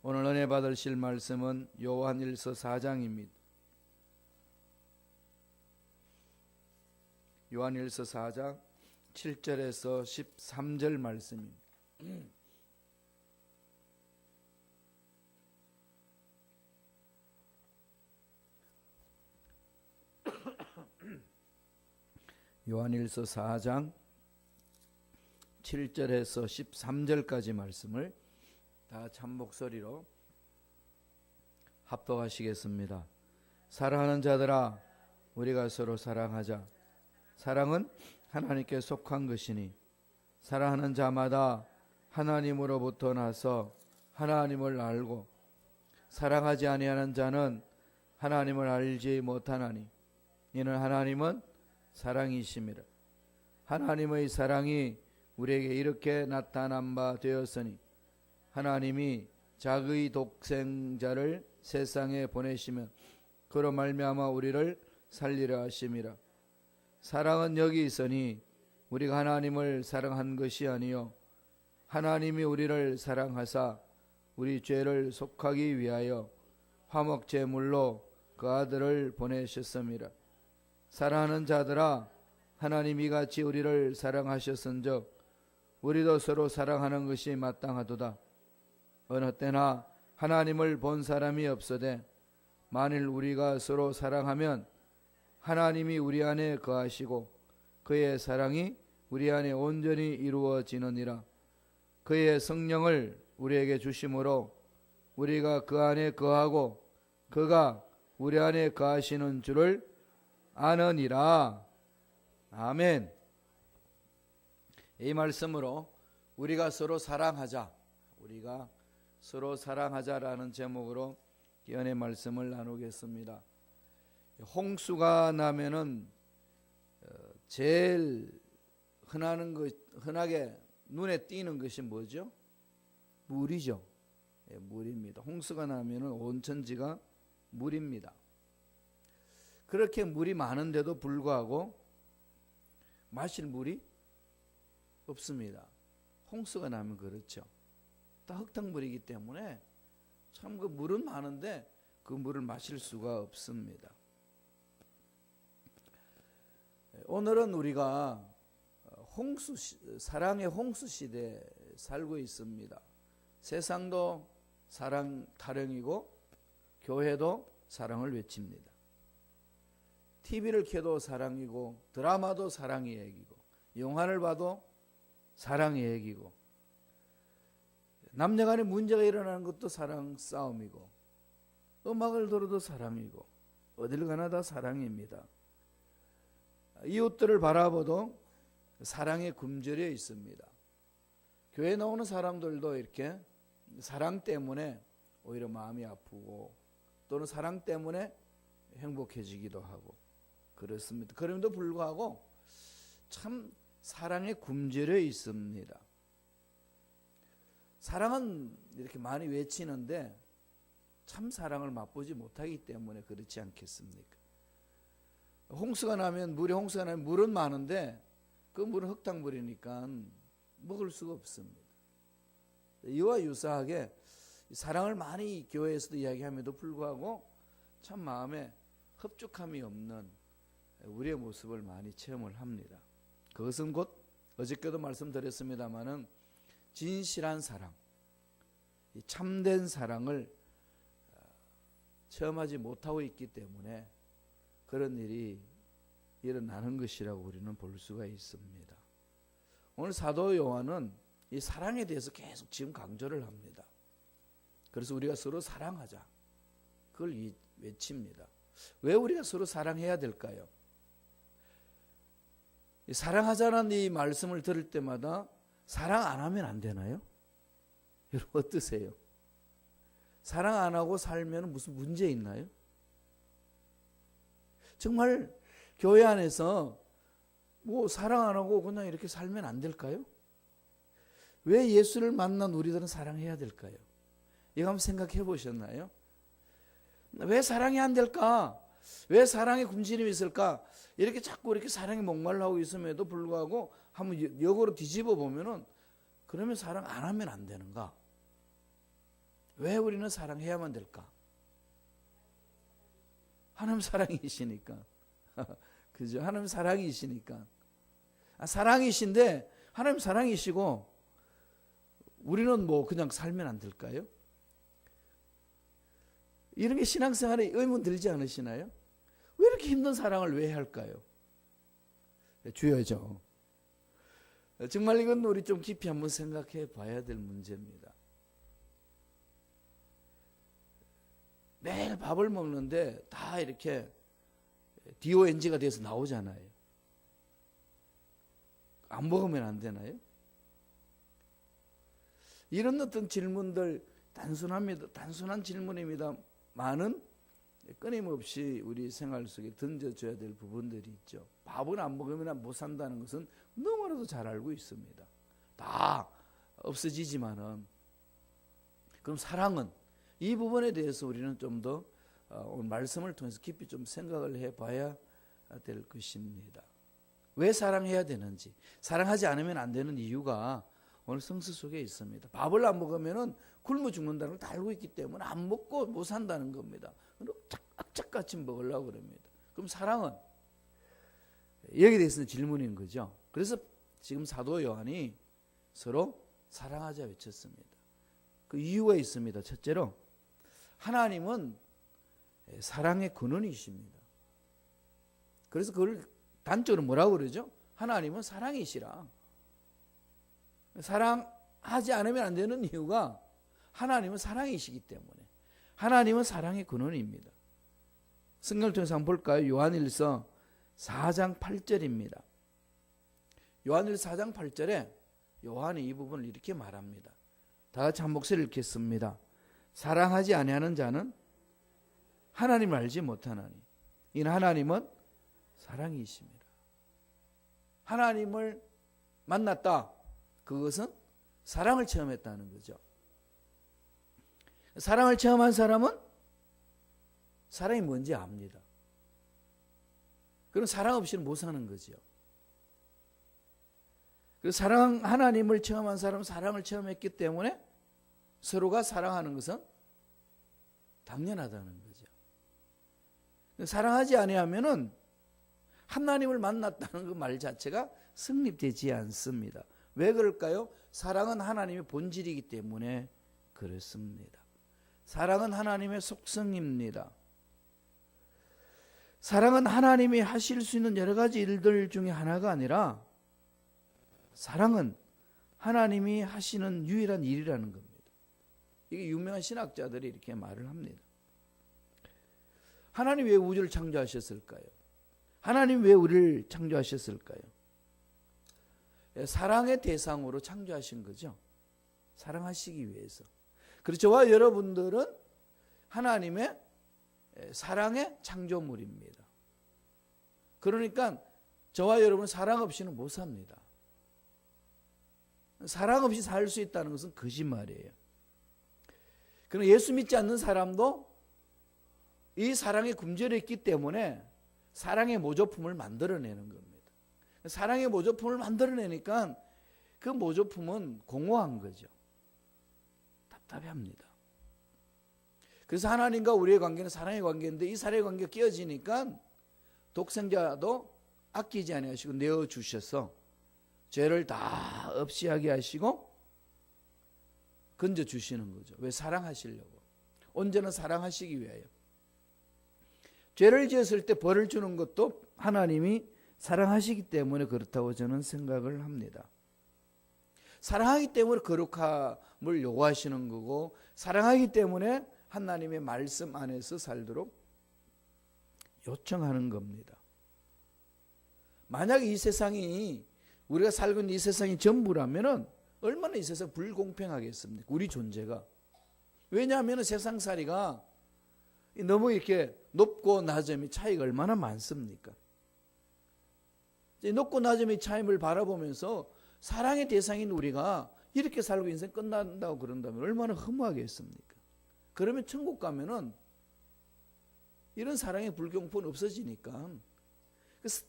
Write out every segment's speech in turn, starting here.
오늘 은혜 받으실 말씀은 요한일서 4장입니다. 요한일서 4장 7절에서 13절 말씀입니다. 요한일서 4장 7절에서 13절까지 말씀을 다 참목소리로 합독하시겠습니다. 사랑하는 자들아, 우리가 서로 사랑하자. 사랑은 하나님께 속한 것이니 사랑하는 자마다 하나님으로부터 나서 하나님을 알고 사랑하지 아니하는 자는 하나님을 알지 못하나니 이는 하나님은 사랑이심이라. 하나님의 사랑이 우리에게 이렇게 나타난 바 되었으니 하나님이 자기의 독생자를 세상에 보내시면 그로 말미암아 우리를 살리려 하심이라. 사랑은 여기 있으니 우리가 하나님을 사랑한 것이 아니요 하나님이 우리를 사랑하사 우리 죄를 속하기 위하여 화목제물로 그 아들을 보내셨음이라. 사랑하는 자들아, 하나님이 이같이 우리를 사랑하셨은즉 우리도 서로 사랑하는 것이 마땅하도다. 어느 때나 하나님을 본 사람이 없으되 만일 우리가 서로 사랑하면 하나님이 우리 안에 거하시고 그의 사랑이 우리 안에 온전히 이루어지느니라. 그의 성령을 우리에게 주심으로 우리가 그 안에 거하고 그가 우리 안에 거하시는 줄을 아느니라. 아멘. 이 말씀으로 우리가 서로 사랑하자, 우리가 서로 사랑하자라는 제목으로 기원의 말씀을 나누겠습니다. 홍수가 나면은 제일 흔하게 눈에 띄는 것이 뭐죠? 물이죠. 물입니다. 홍수가 나면은 온천지가 물입니다. 그렇게 물이 많은데도 불구하고 마실 물이 없습니다. 홍수가 나면 그렇죠. 다 흙탕물이기 때문에 참 그 물은 많은데 그 물을 마실 수가 없습니다. 오늘은 우리가 사랑의 홍수 시대에 살고 있습니다. 세상도 사랑 타령이고 교회도 사랑을 외칩니다. TV를 켜도 사랑이고 드라마도 사랑의 얘기고 영화를 봐도 사랑의 얘기고 남녀간에 문제가 일어나는 것도 사랑 싸움이고 음악을 들어도 사랑이고 어딜 가나 다 사랑입니다. 이웃들을 바라봐도 사랑에 굶주려 있습니다. 교회 나오는 사람들도 이렇게 사랑 때문에 오히려 마음이 아프고 또는 사랑 때문에 행복해지기도 하고 그렇습니다. 그럼에도 불구하고 참 사랑에 굶주려 있습니다. 사랑은 이렇게 많이 외치는데 참 사랑을 맛보지 못하기 때문에 그렇지 않겠습니까? 홍수가 나면 물은 많은데 그 물은 흙탕물이니까 먹을 수가 없습니다. 이와 유사하게 사랑을 많이 교회에서도 이야기함에도 불구하고 참 마음에 흡족함이 없는 우리의 모습을 많이 체험을 합니다. 그것은 곧 어저께도 말씀드렸습니다마는 진실한 사랑, 참된 사랑을 체험하지 못하고 있기 때문에 그런 일이 일어나는 것이라고 우리는 볼 수가 있습니다. 오늘 사도 요한은 이 사랑에 대해서 계속 지금 강조를 합니다. 그래서 우리가 서로 사랑하자, 그걸 외칩니다. 왜 우리가 서로 사랑해야 될까요? 사랑하자는 이 말씀을 들을 때마다 사랑 안 하면 안 되나요? 여러분 어떠세요? 사랑 안 하고 살면 무슨 문제 있나요? 정말 교회 안에서 뭐 사랑 안 하고 그냥 이렇게 살면 안 될까요? 왜 예수를 만난 우리들은 사랑해야 될까요? 이거 한번 생각해 보셨나요? 왜 사랑이 안 될까? 왜 사랑에 굶주림이 있을까? 이렇게 자꾸 이렇게 사랑에 목말라하고 있음에도 불구하고 한번 역으로 뒤집어 보면은 그러면 사랑 안 하면 안 되는가? 왜 우리는 사랑해야만 될까? 하나님 사랑이시니까. 그죠? 하나님 사랑이시니까. 사랑이신데 하나님 사랑이시고 우리는 뭐 그냥 살면 안 될까요? 이런 게 신앙생활에 의문 들지 않으시나요? 왜 이렇게 힘든 사랑을 왜 할까요? 주여죠. 정말 이건 우리 좀 깊이 한번 생각해 봐야 될 문제입니다. 매일 밥을 먹는데 다 이렇게 DONG가 돼서 나오잖아요. 안 먹으면 안 되나요? 이런 어떤 질문들 단순합니다. 단순한 질문입니다. 많은 끊임없이 우리 생활 속에 던져줘야 될 부분들이 있죠. 밥은 안 먹으면 못 산다는 것은 너무나도 잘 알고 있습니다. 다 없어지지만은 그럼 사랑은 이 부분에 대해서 우리는 좀 더 오늘 말씀을 통해서 깊이 좀 생각을 해봐야 될 것입니다. 왜 사랑해야 되는지, 사랑하지 않으면 안 되는 이유가 오늘 성서 속에 있습니다. 밥을 안 먹으면 굶어 죽는다는 걸 다 알고 있기 때문에 안 먹고 못 산다는 겁니다. 악착같이 먹으려고 그럽니다. 그럼 사랑은 여기에 대해서는 질문인 거죠. 그래서 지금 사도 요한이 서로 사랑하자 외쳤습니다. 그 이유가 있습니다. 첫째로 하나님은 사랑의 근원이십니다. 그래서 그걸 단적으로 뭐라고 그러죠? 하나님은 사랑이시라. 사랑하지 않으면 안 되는 이유가 하나님은 사랑이시기 때문에. 하나님은 사랑의 근원입니다. 성경을 통해서 한번 볼까요? 요한일서 4장 8절입니다. 요한일서 4장 8절에 요한이 이 부분을 이렇게 말합니다. 다 같이 한 목소리 읽겠습니다. 사랑하지 아니하는 자는 하나님을 알지 못하나니 이는 하나님은 사랑이십니다. 하나님을 만났다. 그것은 사랑을 체험했다는 거죠. 사랑을 체험한 사람은 사랑이 뭔지 압니다. 그럼 사랑 없이는 못 사는 거죠. 그 하나님을 체험한 사람은 사랑을 체험했기 때문에 서로가 사랑하는 것은 당연하다는 거죠. 사랑하지 아니하면은 하나님을 만났다는 그 말 자체가 성립되지 않습니다. 왜 그럴까요? 사랑은 하나님의 본질이기 때문에 그렇습니다. 사랑은 하나님의 속성입니다. 사랑은 하나님이 하실 수 있는 여러 가지 일들 중에 하나가 아니라 사랑은 하나님이 하시는 유일한 일이라는 겁니다. 이게 유명한 신학자들이 이렇게 말을 합니다. 하나님 왜 우주를 창조하셨을까요? 하나님 왜 우리를 창조하셨을까요? 사랑의 대상으로 창조하신 거죠. 사랑하시기 위해서. 그래서 저와 여러분들은 하나님의 사랑의 창조물입니다. 그러니까 저와 여러분은 사랑 없이는 못 삽니다. 사랑 없이 살 수 있다는 것은 거짓말이에요. 그러나 예수 믿지 않는 사람도 이 사랑에 굶주려 있기 때문에 사랑의 모조품을 만들어내는 겁니다. 사랑의 모조품을 만들어내니까 그 모조품은 공허한 거죠. 답답합니다. 그래서 하나님과 우리의 관계는 사랑의 관계인데 이 사랑의 관계가 깨어지니까 독생자도 아끼지 아니하시고 내어주셔서 죄를 다 없이 하게 하시고 건져주시는 거죠. 왜? 사랑하시려고. 언제나 사랑하시기 위하여. 죄를 지었을 때 벌을 주는 것도 하나님이 사랑하시기 때문에 그렇다고 저는 생각을 합니다. 사랑하기 때문에 거룩함을 요구하시는 거고 사랑하기 때문에 하나님의 말씀 안에서 살도록 요청하는 겁니다. 만약 이 세상이 우리가 살고 있는 이 세상이 전부라면 얼마나 이 세상 불공평하겠습니까? 우리 존재가. 왜냐하면 세상살이가 너무 이렇게 높고 낮음이 차이가 얼마나 많습니까? 높고 낮음의 차이를 바라보면서 사랑의 대상인 우리가 이렇게 살고 인생 끝난다고 그런다면 얼마나 허무하겠습니까? 그러면 천국 가면은 이런 사랑의 불공평은 없어지니까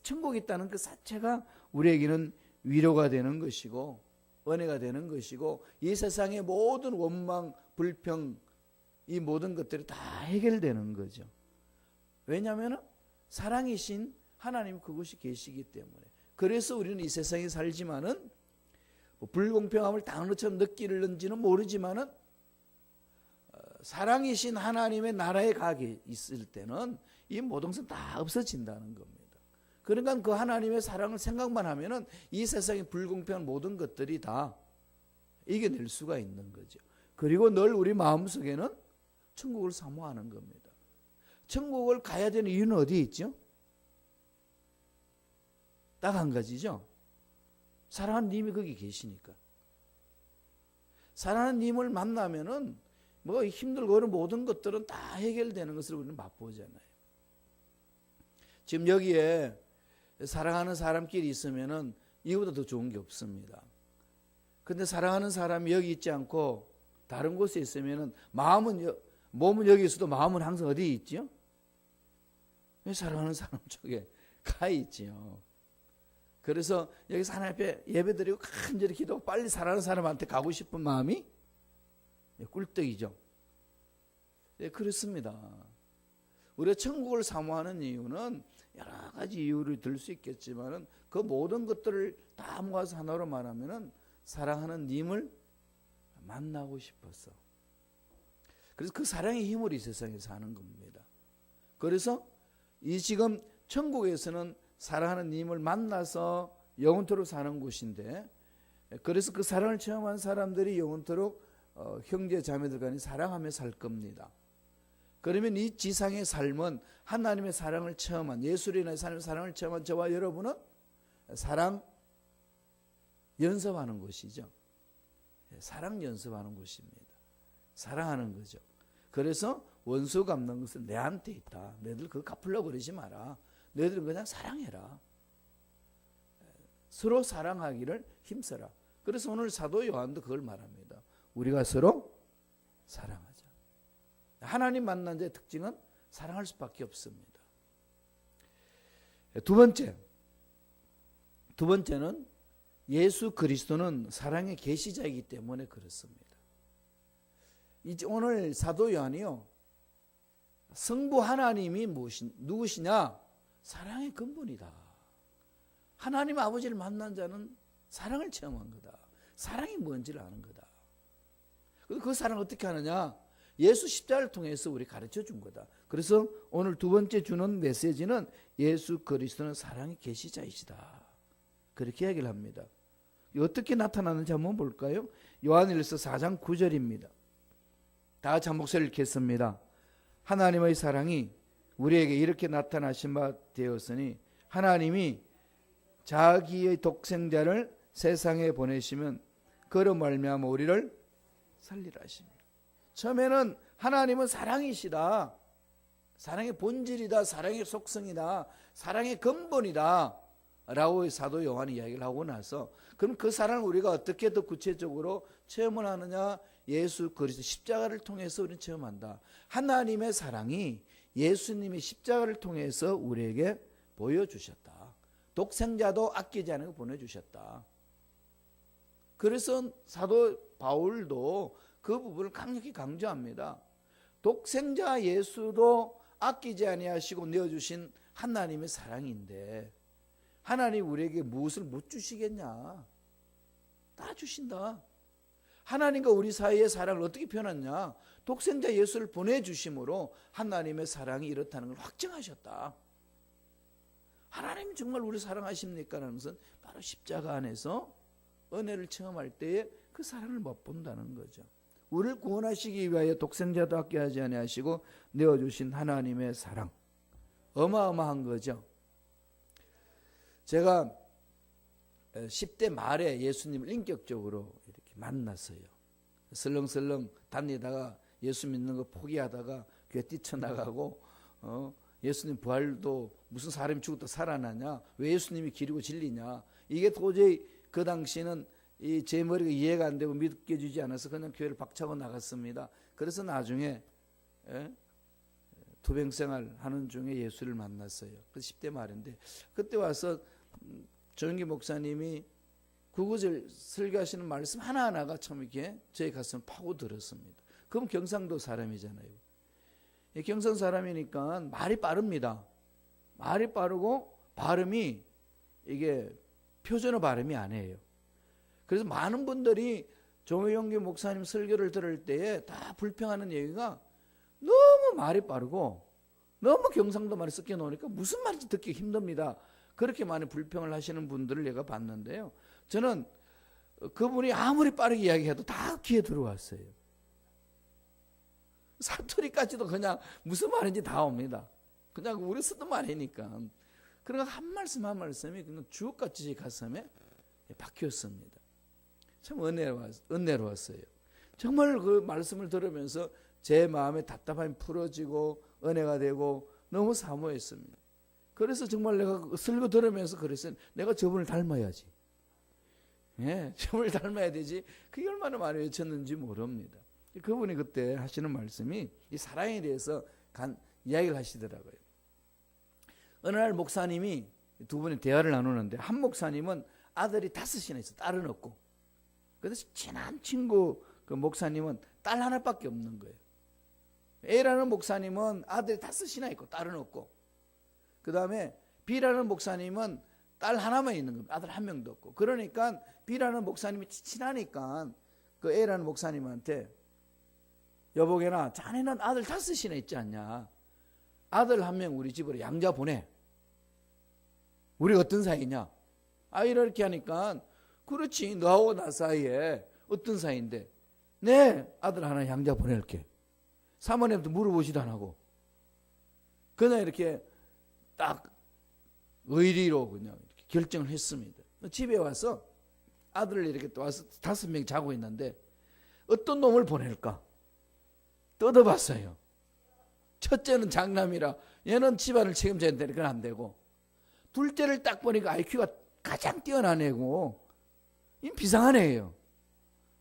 천국에 있다는 그 자체가 우리에게는 위로가 되는 것이고 은혜가 되는 것이고 이 세상의 모든 원망, 불평, 이 모든 것들이 다 해결되는 거죠. 왜냐하면 사랑이신 하나님 그곳이 계시기 때문에. 그래서 우리는 이 세상에 살지만은 불공평함을 당한 것처럼 느끼는지는 모르지만은 사랑이신 하나님의 나라에 가게 있을 때는 이 모든 것은 다 없어진다는 겁니다. 그러니까 그 하나님의 사랑을 생각만 하면은 이 세상의 불공평한 모든 것들이 다 이겨낼 수가 있는 거죠. 그리고 늘 우리 마음속에는 천국을 사모하는 겁니다. 천국을 가야 되는 이유는 어디에 있죠? 딱 한 가지죠. 사랑하는 님이 거기 계시니까. 사랑하는 님을 만나면은 뭐 힘들고 어려운 모든 것들은 다 해결되는 것을 우리는 맛보잖아요. 지금 여기에 사랑하는 사람끼리 있으면은 이거보다 더 좋은 게 없습니다. 근데 사랑하는 사람이 여기 있지 않고 다른 곳에 있으면은 몸은 여기 있어도 마음은 항상 어디에 있지요? 사랑하는 사람 쪽에 가 있지요. 그래서 여기서 하나님 앞에 예배드리고 간절히 기도하고 빨리 사랑하는 사람한테 가고 싶은 마음이 꿀떡이죠. 예, 그렇습니다. 우리가 천국을 사모하는 이유는 여러 가지 이유를 들 수 있겠지만은 그 모든 것들을 다 모아서 하나로 말하면은 사랑하는 님을 만나고 싶어서. 그래서 그 사랑의 힘으로 이 세상에 사는 겁니다. 그래서 이 지금 천국에서는 사랑하는 님을 만나서 영원토록 사는 곳인데, 그래서 그 사랑을 체험한 사람들이 영원토록 형제 자매들 간에 사랑하며 살 겁니다. 그러면 이 지상의 삶은 하나님의 사랑을 체험한, 예수로 인해 하나님의 사랑을 체험한 저와 여러분은 사랑 연습하는 곳이죠. 사랑 연습하는 곳입니다. 사랑하는 거죠. 그래서 원수 갚는 것은 내한테 있다. 너희들 그거 갚으려고 그러지 마라. 너희들은 그냥 사랑해라. 서로 사랑하기를 힘써라. 그래서 오늘 사도 요한도 그걸 말합니다. 우리가 서로 사랑하자. 하나님 만난 자의 특징은 사랑할 수밖에 없습니다. 두 번째는 예수 그리스도는 사랑의 계시자이기 때문에 그렇습니다. 이제 오늘 사도 요한이요, 성부 하나님이 누구시냐? 사랑의 근본이다. 하나님 아버지를 만난 자는 사랑을 체험한 거다. 사랑이 뭔지를 아는 거다. 그 사랑을 어떻게 하느냐? 예수 십자가를 통해서 우리 가르쳐 준 거다. 그래서 오늘 두 번째 주는 메시지는 예수 그리스도는 사랑의 계시자이시다. 그렇게 이야기를 합니다. 어떻게 나타나는지 한번 볼까요? 요한일서 4장 9절입니다. 다 같이 한 목소리를 읽겠습니다. 하나님의 사랑이 우리에게 이렇게 나타나신 바 되었으니 하나님이 자기의 독생자를 세상에 보내시면 그로 말미암아 우리를 살리라 하십니다. 처음에는 하나님은 사랑이시다. 사랑의 본질이다. 사랑의 속성이다. 사랑의 근본이다. 라고 사도 요한이 이야기를 하고 나서 그럼 그 사랑을 우리가 어떻게 더 구체적으로 체험을 하느냐? 예수 그리스도 십자가를 통해서 우리는 체험한다. 하나님의 사랑이 예수님의 십자가를 통해서 우리에게 보여주셨다. 독생자도 아끼지 않은 거 보내주셨다. 그래서 사도 바울도 그 부분을 강력히 강조합니다. 독생자 예수도 아끼지 아니하시고 내어주신 하나님의 사랑인데 하나님 우리에게 무엇을 못 주시겠냐? 다 주신다. 하나님과 우리 사이의 사랑을 어떻게 표현하냐? 독생자 예수를 보내주심으로 하나님의 사랑이 이렇다는 걸 확증하셨다. 하나님 정말 우리 사랑하십니까? 라는 것은 바로 십자가 안에서 은혜를 체험할 때에 그 사랑을 맛본다는 거죠. 우리를 구원하시기 위하여 독생자도 아껴하지 아니하시고 내어주신 하나님의 사랑, 어마어마한 거죠. 제가 10대 말에 예수님을 인격적으로 이렇게 만났어요. 설렁설렁 다니다가 예수 믿는 거 포기하다가 교회 뛰쳐나가고 예수님 부활도 무슨 사람이 죽었다 살아나냐? 왜 예수님이 길이고 진리냐? 이게 도저히 그 당시는 제 머리가 이해가 안 되고 믿겨지지 않아서 그냥 교회를 박차고 나갔습니다. 그래서 나중에 투병생활 하는 중에 예수를 만났어요. 그 10대 말인데 그때 와서 조영기 목사님이 구구절 설교하시는 말씀 하나하나가 참 이렇게 저희 가슴을 파고들었습니다. 그럼 경상도 사람이잖아요. 경상 사람이니까 말이 빠릅니다. 말이 빠르고 발음이 이게 표준어 발음이 아니에요. 그래서 많은 분들이 조영기 목사님 설교를 들을 때에 다 불평하는 얘기가 너무 말이 빠르고 너무 경상도 말이 섞여 놓으니까 무슨 말인지 듣기 힘듭니다. 그렇게 많이 불평을 하시는 분들을 내가 봤는데요. 저는 그분이 아무리 빠르게 이야기해도 다 귀에 들어왔어요. 사투리까지도 그냥 무슨 말인지 다 옵니다. 그냥 우리 쓰던 말이니까. 그러니까 한 말씀 한 말씀이 그냥 주옥같이 가슴에 박혔습니다. 참 은혜로웠어요. 정말 그 말씀을 들으면서 제 마음의 답답함이 풀어지고 은혜가 되고 너무 사모했습니다. 그래서 정말 내가 설교 들으면서 그랬어요. 내가 저분을 닮아야지. 예, 저분을 닮아야 되지. 그게 얼마나 많이 외쳤는지 모릅니다. 그분이 그때 하시는 말씀이 이 사랑에 대해서 이야기를 하시더라고요. 어느 날 목사님이 두 분이 대화를 나누는데 한 목사님은 아들이 5이나 있어. 딸은 없고. 그래서 친한 친구 그 목사님은 딸 하나밖에 없는 거예요. A라는 목사님은 아들이 5이나 있고 딸은 없고, 그 다음에 B라는 목사님은 딸 하나만 있는 겁니다. 아들 한 명도 없고. 그러니까 B라는 목사님이 친하니까 그 A라는 목사님한테 여보게나 자네는 아들 5이나 있지 않냐. 아들 한 명 우리 집으로 양자 보내. 우리 어떤 사이냐. 이렇게 하니까 그렇지 너하고 나 사이에 어떤 사이인데 네 아들 하나 양자 보낼게. 사모님도 물어보지도 안 하고 그냥 이렇게 딱 의리로 그냥 이렇게 결정을 했습니다. 집에 와서 아들을 이렇게 또 와서 5명이 자고 있는데 어떤 놈을 보낼까 뜯어봤어요. 첫째는 장남이라 얘는 집안을 책임져야 되니까 안 되고, 둘째를 딱 보니까 IQ가 가장 뛰어난 애고 비상한 애예요.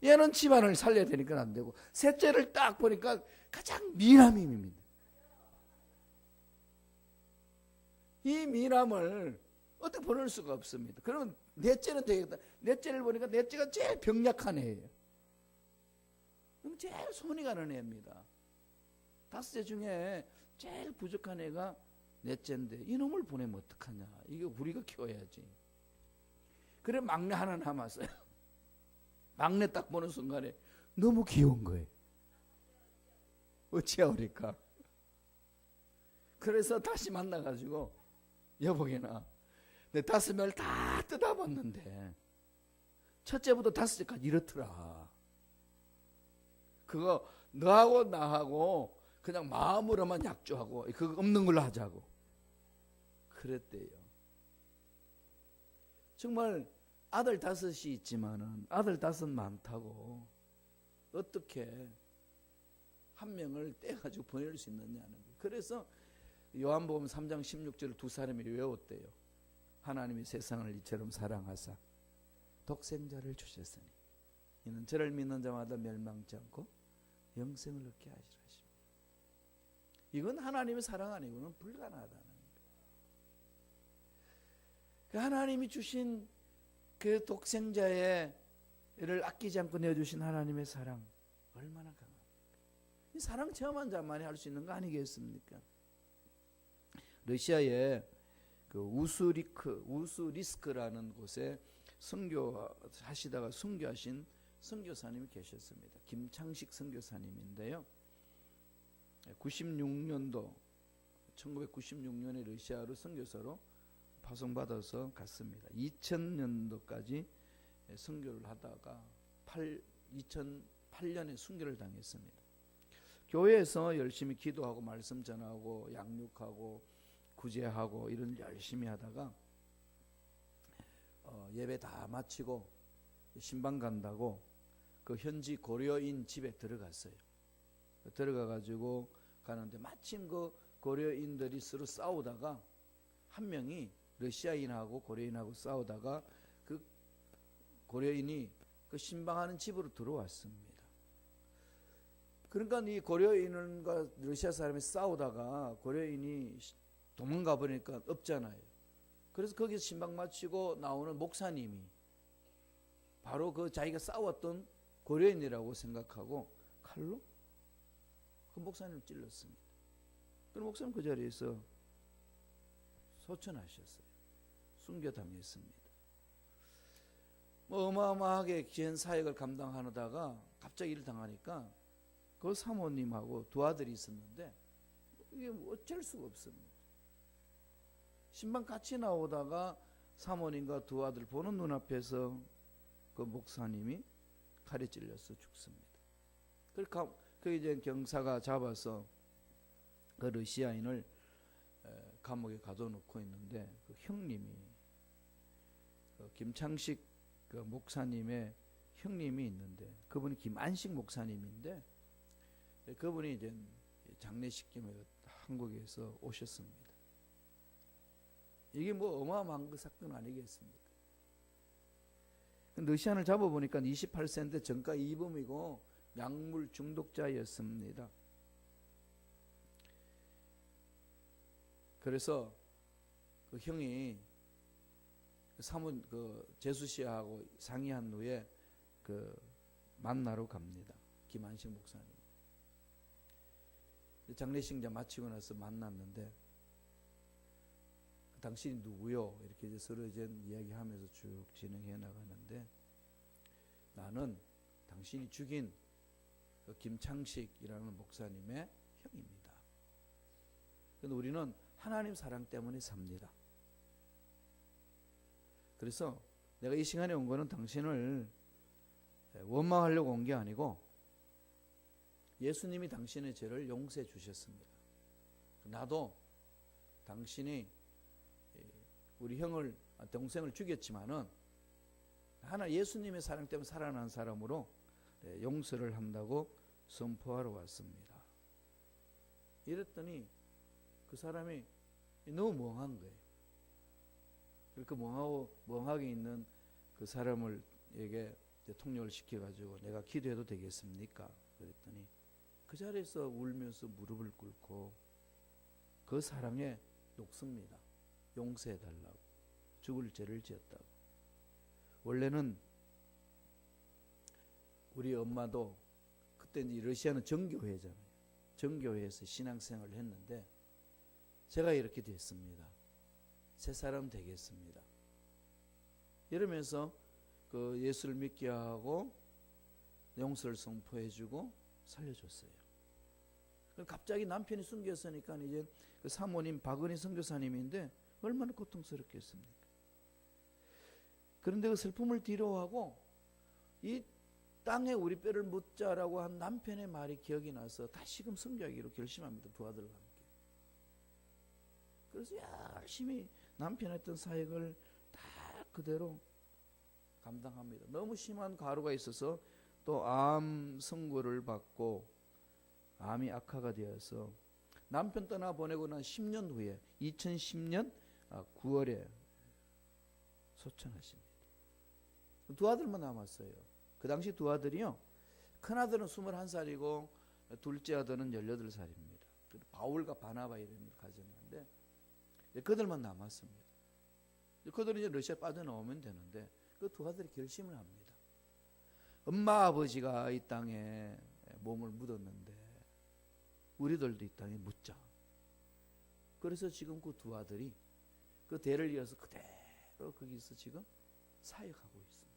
얘는 집안을 살려야 되니까 안 되고, 셋째를 딱 보니까 가장 미남입니다. 이 미남을 어떻게 보낼 수가 없습니다. 그러면 넷째는 되겠다. 넷째를 보니까 넷째가 제일 병약한 애예요. 그럼 제일 손이 가는 애입니다. 5째 중에 제일 부족한 애가 넷째인데 이놈을 보내면 어떡하냐. 이게 우리가 키워야지. 그래 막내 하나 남았어요. 막내 딱 보는 순간에 너무 귀여운 거예요. 어찌하오리까. 그래서 다시 만나가지고 여보게나 내 5명을 다 뜯어봤는데 첫째부터 5째까지 이렇더라. 그거 너하고 나하고 그냥 마음으로만 약조하고 그거 없는 걸로 하자고 그랬대요. 정말 아들 5이 있지만은 아들 5 많다고 어떻게 한 명을 떼가지고 보낼 수 있느냐는 거예요. 그래서 요한복음 3장 16절을 두 사람이 외웠대요. 하나님이 세상을 이처럼 사랑하사 독생자를 주셨으니 이는 저를 믿는 자마다 멸망치 않고 영생을 얻게 하시라. 이건 하나님의 사랑 아니고는 불가능하다는 거예요. 하나님이 주신 그 독생자를 아끼지 않고 내어주신 하나님의 사랑 얼마나 강합니까? 이 사랑 체험한 자만이 할 수 있는 거 아니겠습니까? 러시아의 그 우수리스크라는 곳에 선교하시다가 순교하신 선교사님이 계셨습니다. 김창식 선교사님인데요. 1996년에 러시아로 선교사로 파송받아서 갔습니다. 2000년도까지 선교를 하다가 2008년에 순교를 당했습니다. 교회에서 열심히 기도하고 말씀 전하고 양육하고 구제하고 이런 열심히 하다가 예배 다 마치고 신방 간다고 그 현지 고려인 집에 들어갔어요. 들어가가지고 가는데 마침 그 고려인들이 서로 싸우다가 한 명이 러시아인하고 고려인하고 싸우다가 그 고려인이 그 신방하는 집으로 들어왔습니다. 그러니까 이 고려인과 러시아 사람이 싸우다가 고려인이 도망가 버리니까 없잖아요. 그래서 거기서 신방 마치고 나오는 목사님이 바로 그 자기가 싸웠던 고려인이라고 생각하고 칼로 그 목사님을 찔렀습니다. 그 목사님 그 자리에서 소천하셨어요. 순교당했습니다. 뭐 어마어마하게 귀한 사역을 감당하다가 갑자기 일을 당하니까 그 사모님하고 두 아들이 있었는데 이게 어쩔 수가 없습니다. 신방 같이 나오다가 사모님과 두 아들 보는 눈앞에서 그 목사님이 칼에 찔려서 죽습니다. 그 이제 경사가 잡아서 그 러시아인을 감옥에 가둬놓고 있는데 그 형님이 그 김창식 그 목사님의 형님이 있는데 그분이 김안식 목사님인데 그분이 이제 장례식 겸해 한국에서 오셨습니다. 이게 뭐 어마어마한 그 사건 아니겠습니까? 러시아인을 잡아보니까 28세인데 전과 2범이고 약물 중독자였습니다. 그래서 그 형이 그 재수 씨하고 상의한 후에 그 만나러 갑니다. 김한식 목사님. 장례식 이제 마치고 나서 만났는데 당신이 누구요? 이렇게 이제 서로 이제 이야기하면서 쭉 진행해 나가는데 나는 당신이 죽인 그 김창식이라는 목사님의 형입니다. 그런데 우리는 하나님 사랑 때문에 삽니다. 그래서 내가 이 시간에 온 거는 당신을 원망하려고 온 게 아니고 예수님이 당신의 죄를 용서해 주셨습니다. 나도 당신이 우리 동생을 죽였지만은 하나 예수님의 사랑 때문에 살아난 사람으로 용서를 한다고 선포하러 왔습니다. 이랬더니 그 사람이 너무 멍한 거예요. 그렇게 멍하게 있는 그 사람에게 통역을 시켜가지고 내가 기도해도 되겠습니까? 그랬더니 그 자리에서 울면서 무릎을 꿇고 그 사랑에 녹습니다. 용서해달라고. 죽을 죄를 지었다고. 원래는 우리 엄마도 그때 이제 러시아는 정교회잖아요. 정교회에서 신앙생활을 했는데 제가 이렇게 됐습니다. 새 사람 되겠습니다. 이러면서 그 예수를 믿게 하고 용서를 선포해주고 살려줬어요. 갑자기 남편이 숨겼으니까 이제 그 사모님 박은희 선교사님인데 얼마나 고통스럽겠습니까? 그런데 그 슬픔을 뒤로하고 이 땅에 우리 뼈를 묻자라고 한 남편의 말이 기억이 나서 다시금 선교하기로 결심합니다. 두 아들과 함께. 그래서 열심히 남편 했던 사역을 다 그대로 감당합니다. 너무 심한 가루가 있어서 또 암 선고를 받고 암이 악화가 되어서 남편 떠나 보내고 난 10년 후에 2010년 9월에 소천하십니다. 두 아들만 남았어요. 그 당시 두 아들이요. 큰 아들은 21살이고 둘째 아들은 18살입니다. 바울과 바나바 이름을 가졌는데 그들만 남았습니다. 그들은 이제 러시아 빠져나오면 되는데 그 두 아들이 결심을 합니다. 엄마 아버지가 이 땅에 몸을 묻었는데 우리들도 이 땅에 묻자. 그래서 지금 그 두 아들이 그 대를 이어서 그대로 거기서 지금 사역하고 있습니다.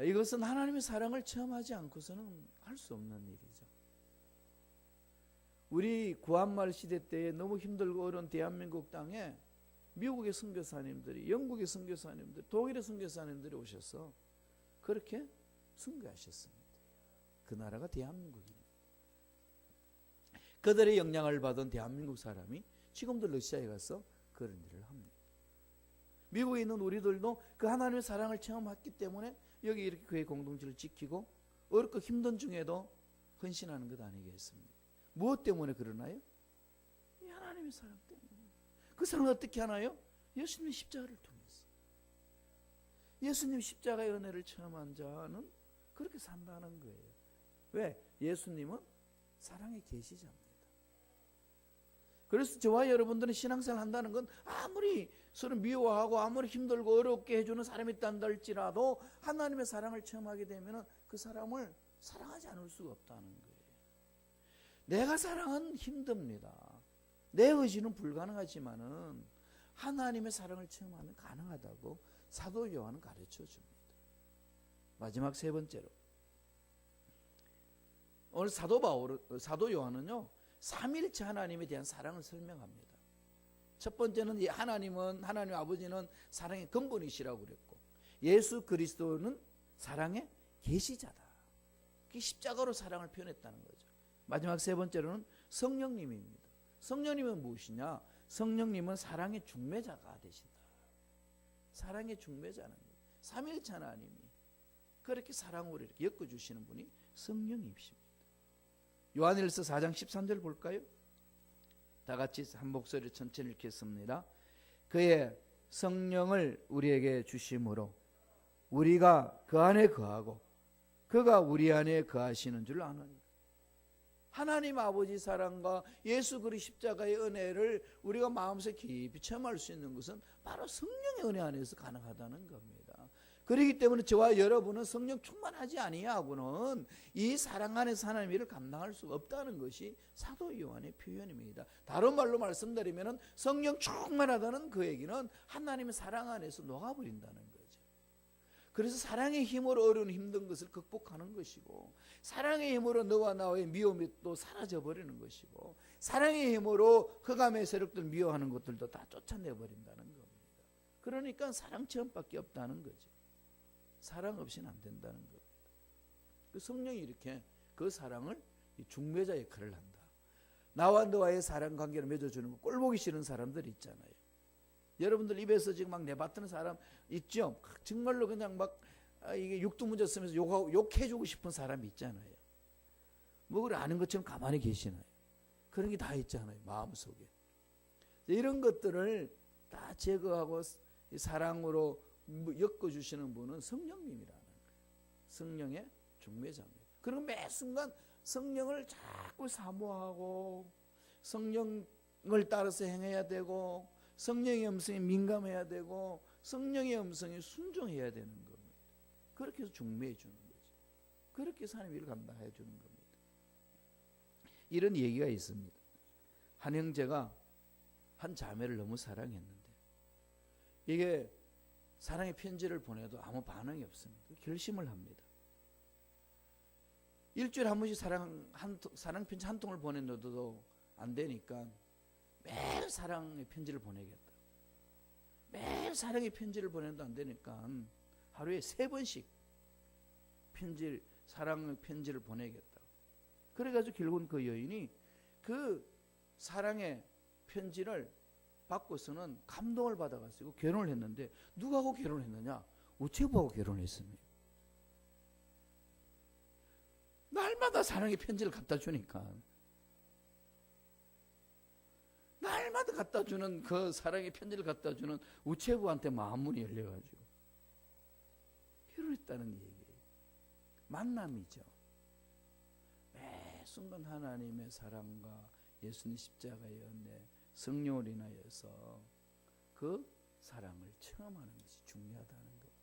이것은 하나님의 사랑을 체험하지 않고서는 할 수 없는 일이죠. 우리 구한말 시대 때에 너무 힘들고 어려운 대한민국 땅에 미국의 선교사님들이, 영국의 선교사님들, 독일의 선교사님들이 오셔서 그렇게 선교하셨습니다. 그 나라가 대한민국입니다. 그들의 영향을 받은 대한민국 사람이 지금도 러시아에 가서 그런 일을 합니다. 미국에 있는 우리들도 그 하나님의 사랑을 체험했기 때문에 여기 이렇게 교회 공동체를 지키고 어렵고 힘든 중에도 헌신하는 것 아니겠습니까? 무엇 때문에 그러나요? 이 하나님의 사랑 때문에. 그 사랑을 어떻게 하나요? 예수님의 십자가를 통해서. 예수님 십자가의 은혜를 체험한 자는 그렇게 산다는 거예요. 왜? 예수님은 사랑의 계시자입니다. 그래서 저와 여러분들은 신앙생활 한다는 건 아무리 서로 미워하고 아무리 힘들고 어렵게 해주는 사람이 있단다 할지라도 하나님의 사랑을 체험하게 되면 그 사람을 사랑하지 않을 수가 없다는 거예요. 내가 사랑은 힘듭니다. 내 의지는 불가능하지만은 하나님의 사랑을 체험하면 가능하다고 사도 요한은 가르쳐 줍니다. 마지막 세 번째로, 오늘 사도 요한은요, 삼일체 하나님에 대한 사랑을 설명합니다. 첫 번째는 하나님 아버지는 사랑의 근본이시라고 그랬고, 예수 그리스도는 사랑의 계시자다. 십자가로 사랑을 표현했다는 거죠. 마지막 세 번째로는 성령님입니다. 성령님은 무엇이냐? 성령님은 사랑의 중매자가 되신다. 사랑의 중매자는 거예요. 삼일체 하나님이 그렇게 사랑으로 이렇게 엮어주시는 분이 성령이십니다. 요한일서 4장 13절 볼까요? 다 같이 한 목소리 천천히 읽겠습니다. 그의 성령을 우리에게 주심으로 우리가 그 안에 거하고 그가 우리 안에 거하시는 줄 아느니라. 하나님 아버지 사랑과 예수 그리스도 십자가의 은혜를 우리가 마음속에 깊이 체험할 수 있는 것은 바로 성령의 은혜 안에서 가능하다는 겁니다. 그렇기 때문에 저와 여러분은 성령 충만하지 아니하고는 이 사랑 안에서 하나님의 일을 감당할 수가 없다는 것이 사도 요한의 표현입니다. 다른 말로 말씀드리면 성령 충만하다는 그 얘기는 하나님의 사랑 안에서 녹아버린다는 거죠. 그래서 사랑의 힘으로 어려운 힘든 것을 극복하는 것이고, 사랑의 힘으로 너와 나의 미움이 또 사라져버리는 것이고, 사랑의 힘으로 흑암의 세력들 미워하는 것들도 다 쫓아내버린다는 겁니다. 그러니까 사랑 체험밖에 없다는 거죠. 사랑 없이는 안 된다는 겁니다. 그 성령이 이렇게 그 사랑을 중매자 역할을 한다. 나와 너와의 사랑 관계를 맺어주는 거, 꼴보기 싫은 사람들 있잖아요. 여러분들 입에서 지금 막 내뱉는 사람 있죠? 정말로 그냥 막 이게 육두문자 쓰면서 욕해주고 싶은 사람이 있잖아요. 뭐 그래 아는 것처럼 가만히 계시나요? 그런 게 다 있잖아요, 마음속에. 이런 것들을 다 제거하고 사랑으로 엮어주시는 분은 성령님이라는 거예요. 성령의 중매자입니다. 그리고 매 순간 성령을 자꾸 사모하고 성령을 따라서 행해야 되고 성령의 음성에 민감해야 되고 성령의 음성에 순종해야 되는 겁니다. 그렇게 해서 중매해 주는 거죠. 그렇게 해서 하나님의 일을 감당해 주는 겁니다. 이런 얘기가 있습니다. 한 형제가 한 자매를 너무 사랑했는데 이게 사랑의 편지를 보내도 아무 반응이 없습니다. 결심을 합니다. 일주일에 한 번씩 사랑 편지 한 통을 보내도 안 되니까 매일 사랑의 편지를 보내겠다. 매일 사랑의 편지를 보내도 안 되니까 하루에 3번씩 사랑의 편지를 보내겠다. 그래가지고 결국은 그 여인이 그 사랑의 편지를 받고서는 감동을 받아가지고 결혼을 했는데, 누구하고 결혼했느냐? 우체부하고 결혼했습니다. 날마다 사랑의 편지를 갖다 주니까, 날마다 갖다 주는 그 사랑의 편지를 갖다 주는 우체부한테 마음문이 열려가지고 결혼했다는 얘기예요. 만남이죠. 매 순간 하나님의 사랑과 예수님 십자가의 은혜, 성령을 인하여서 그 사랑을 체험하는 것이 중요하다는 거예요.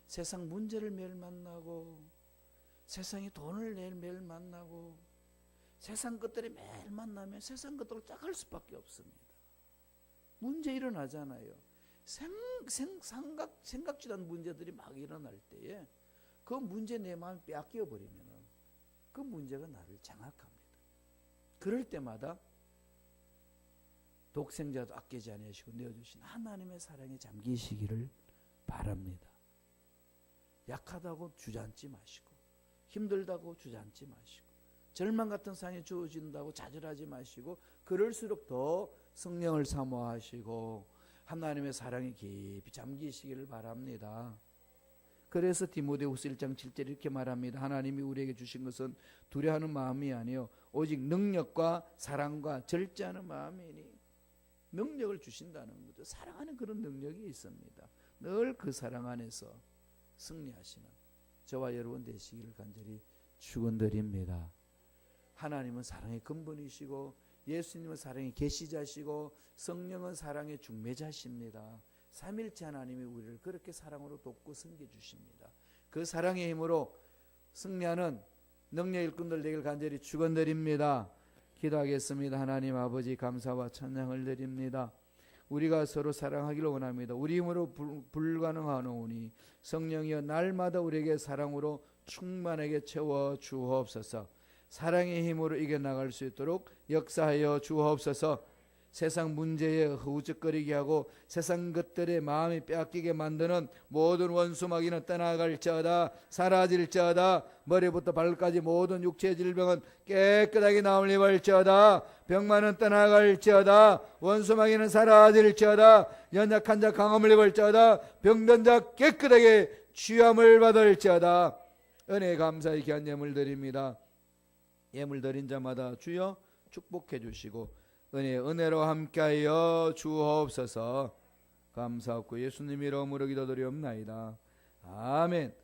세상 문제를 매일 만나고, 세상이 돈을 매일 만나고, 세상 것들이 매일 만나면 세상 것들을 짝할 수밖에 없습니다. 문제 일어나잖아요. 생각지도 않은 문제들이 막 일어날 때에 그 문제 내 마음에 빼앗겨 버리면 그 문제가 나를 장악합니다. 그럴 때마다 독생자도 아끼지 아니하시고 내어주신 하나님의 사랑에 잠기시기를 바랍니다. 약하다고 주저앉지 마시고, 힘들다고 주저앉지 마시고, 절망 같은 상황이 주어진다고 좌절하지 마시고, 그럴수록 더 성령을 사모하시고 하나님의 사랑에 깊이 잠기시기를 바랍니다. 그래서 디모데후서 1장 7절 이렇게 말합니다. 하나님이 우리에게 주신 것은 두려워하는 마음이 아니요 오직 능력과 사랑과 절제하는 마음이니, 능력을 주신다는 거죠. 사랑하는 그런 능력이 있습니다. 늘 그 사랑 안에서 승리하시는 저와 여러분 되시기를 간절히 축원드립니다. 하나님은 사랑의 근본이시고, 예수님은 사랑의 계시자시고, 성령은 사랑의 중매자십니다. 삼일체 하나님이 우리를 그렇게 사랑으로 돕고 섬겨주십니다. 그 사랑의 힘으로 승리하는 능력 일꾼들 되길 간절히 축원드립니다. 기도하겠습니다. 하나님 아버지 감사와 찬양을 드립니다. 우리가 서로 사랑하기를 원합니다. 우리 힘으로 불가능하오니 성령이여 날마다 우리에게 사랑으로 충만하게 채워 주옵소서. 사랑의 힘으로 이겨나갈 수 있도록 역사하여 주옵소서. 세상 문제에 허우적거리게 하고 세상 것들에 마음이 빼앗기게 만드는 모든 원수마귀는 떠나갈지어다. 사라질지어다. 머리부터 발까지 모든 육체의 질병은 깨끗하게 나오리 할지어다. 병만은 떠나갈지어다. 원수마귀는 사라질지어다. 연약한 자 강함을 입을지어다. 병든 자 깨끗하게 취함을 받을지어다. 은혜 감사의 귀한 예물 드립니다. 예물 드린 자마다 주여 축복해 주시고 은혜로 함께하여 주옵소서. 감사하고 예수님 이름으로 기도드리옵나이다. 아멘.